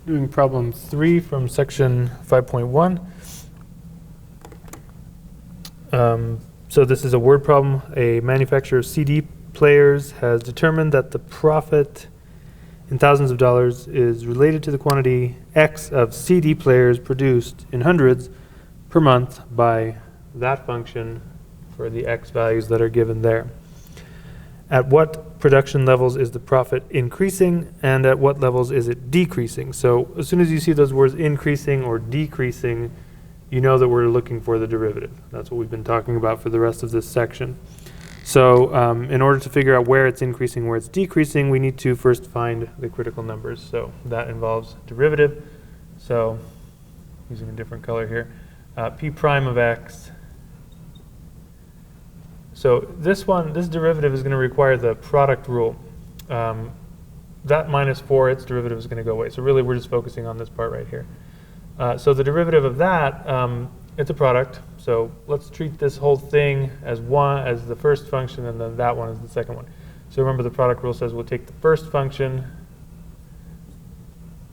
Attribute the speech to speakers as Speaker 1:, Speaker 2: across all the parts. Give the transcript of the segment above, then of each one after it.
Speaker 1: doing problem 3 from section 5.1. So this is a word problem. A manufacturer of CD players has determined that the profit in thousands of dollars is related to the quantity X of CD players produced in hundreds per month by that function for the X values that are given there. At what production levels is the profit increasing, and at what levels is it decreasing? So as soon as you see those words increasing or decreasing, you know that we're looking for the derivative. That's what we've been talking about for the rest of this section. So in order to figure out where it's increasing, where it's decreasing, we need to first find the critical numbers. So that involves derivative. So using a different color here, p prime of x. So this derivative is going to require the product rule. That minus 4, its derivative is going to go away. So really we're just focusing on this part right here. So the derivative of that, it's a product. So let's treat this whole thing as one, as the first function, and then that one is the second one. So remember the product rule says we'll take the first function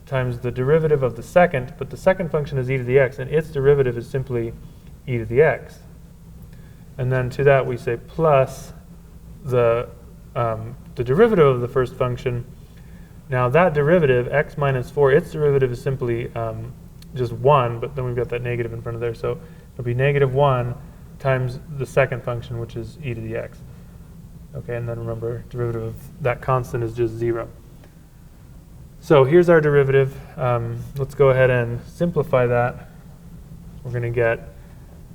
Speaker 1: times the derivative of the second, but the second function is e to the x, and its derivative is simply e to the x. And then to that we say plus the derivative of the first function. Now that derivative, x minus 4, its derivative is simply just 1, but then we've got that negative in front of there. So it'll be negative 1 times the second function, which is e to the x. Okay, and then remember, derivative of that constant is just 0. So here's our derivative. Let's go ahead and simplify that. We're going to get,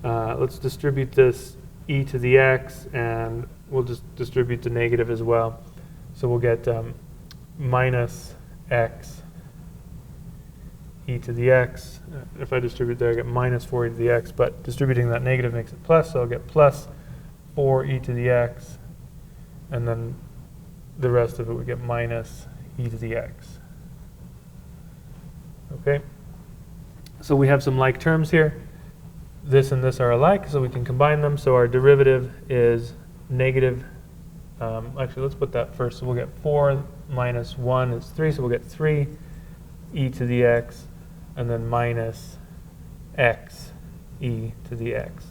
Speaker 1: let's distribute this e to the x, and we'll just distribute the negative as well. So we'll get minus x e to the x. If I distribute there, I get minus 4 e to the x, but distributing that negative makes it plus, so I'll get plus 4 e to the x, and then the rest of it we get minus e to the x. Okay, so we have some like terms here. This and this are alike, so we can combine them. So our derivative is negative, actually let's put that first. So we'll get 4 minus 1 is 3, so we'll get 3 e to the x, and then minus x e to the x.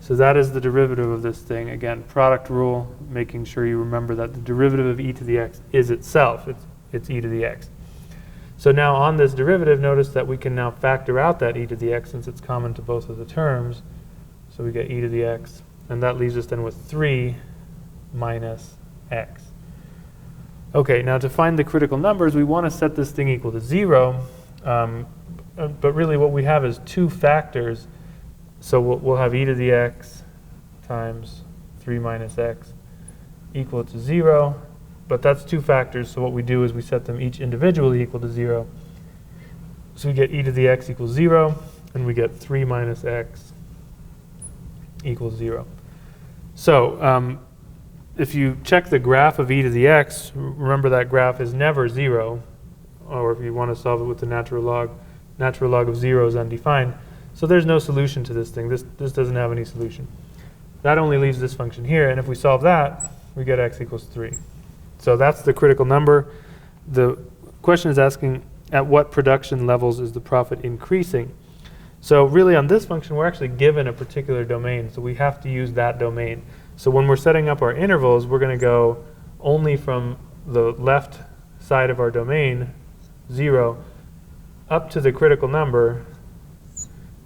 Speaker 1: So that is the derivative of this thing. Again, product rule, making sure you remember that the derivative of e to the x is itself. It's e to the x. So now on this derivative, notice that we can now factor out that e to the x since it's common to both of the terms. So we get e to the x, and that leaves us then with 3 minus x. Okay, now to find the critical numbers, we want to set this thing equal to 0. But really what we have is two factors. So we'll have e to the x times 3 minus x equal to 0. But that's two factors, so what we do is we set them each individually equal to 0. So we get e to the x equals 0, and we get 3 minus x equals 0. So if you check the graph of e to the x, remember that graph is never 0, or if you want to solve it with the natural log of 0 is undefined. So there's no solution to this thing. This doesn't have any solution. That only leaves this function here, and if we solve that, we get x equals 3. So that's the critical number. The question is asking, at what production levels is the profit increasing? So really on this function, we're actually given a particular domain, so we have to use that domain. So when we're setting up our intervals, we're going to go only from the left side of our domain, 0, up to the critical number,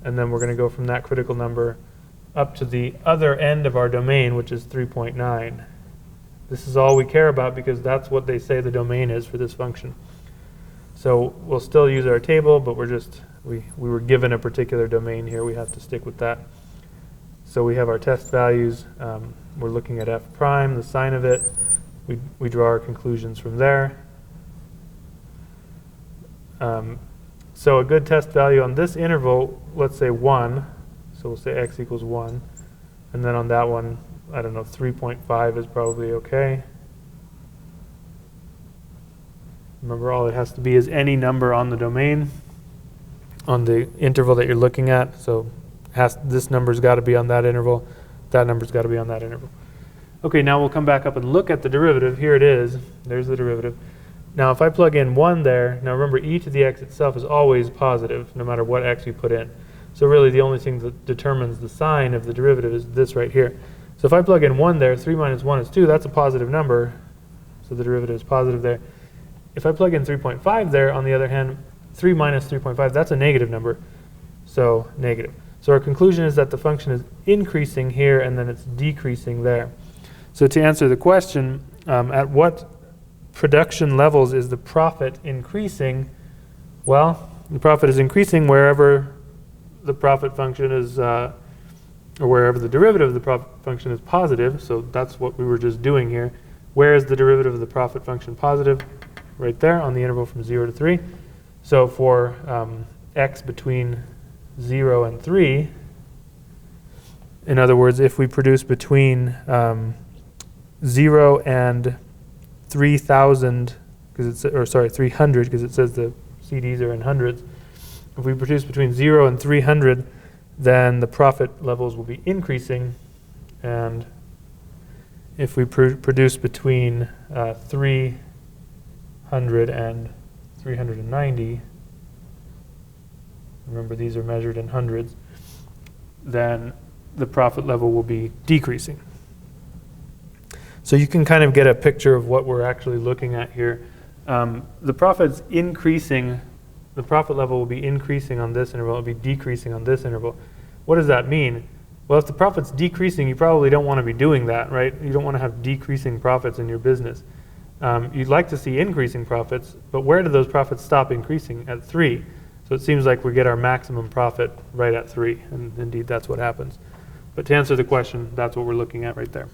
Speaker 1: and then we're going to go from that critical number up to the other end of our domain, which is 3.9. This is all we care about because that's what they say the domain is for this function. So we'll still use our table, but we were given a particular domain here. We have to stick with that. So we have our test values. We're looking at f prime, the sign of it. We draw our conclusions from there. So a good test value on this interval, let's say 1. So we'll say x equals 1. And then on that one, I don't know, 3.5 is probably okay. Remember, all it has to be is any number on the domain, on the interval that you're looking at. So this number's got to be on that interval. That number's got to be on that interval. Okay, now we'll come back up and look at the derivative. Here it is. There's the derivative. Now if I plug in 1 there, now remember e to the x itself is always positive, no matter what x you put in. So really the only thing that determines the sign of the derivative is this right here. So if I plug in 1 there, 3 minus 1 is 2, that's a positive number, so the derivative is positive there. If I plug in 3.5 there, on the other hand, 3 minus 3.5, that's a negative number, so negative. So our conclusion is that the function is increasing here and then it's decreasing there. So to answer the question, at what production levels is the profit increasing? Well, the profit is increasing wherever the profit function is, or wherever the derivative of the profit function is positive, so that's what we were just doing here. Where is the derivative of the profit function positive? Right there on the interval from 0 to 3. So for x between 0 and 3, in other words, if we produce between 0 and 3,000, or sorry, 300, because it says the CDs are in hundreds. If we produce between 0 and 300, then the profit levels will be increasing, and if we produce between 300 and 390, remember these are measured in hundreds, then the profit level will be decreasing. So you can kind of get a picture of what we're actually looking at here. The profit's increasing, the profit level will be increasing on this interval, it will be decreasing on this interval. What does that mean? Well, if the profit's decreasing, you probably don't want to be doing that, right? You don't want to have decreasing profits in your business. You'd like to see increasing profits, but where do those profits stop increasing? At 3. So it seems like we get our maximum profit right at 3, and indeed that's what happens. But to answer the question, that's what we're looking at right there.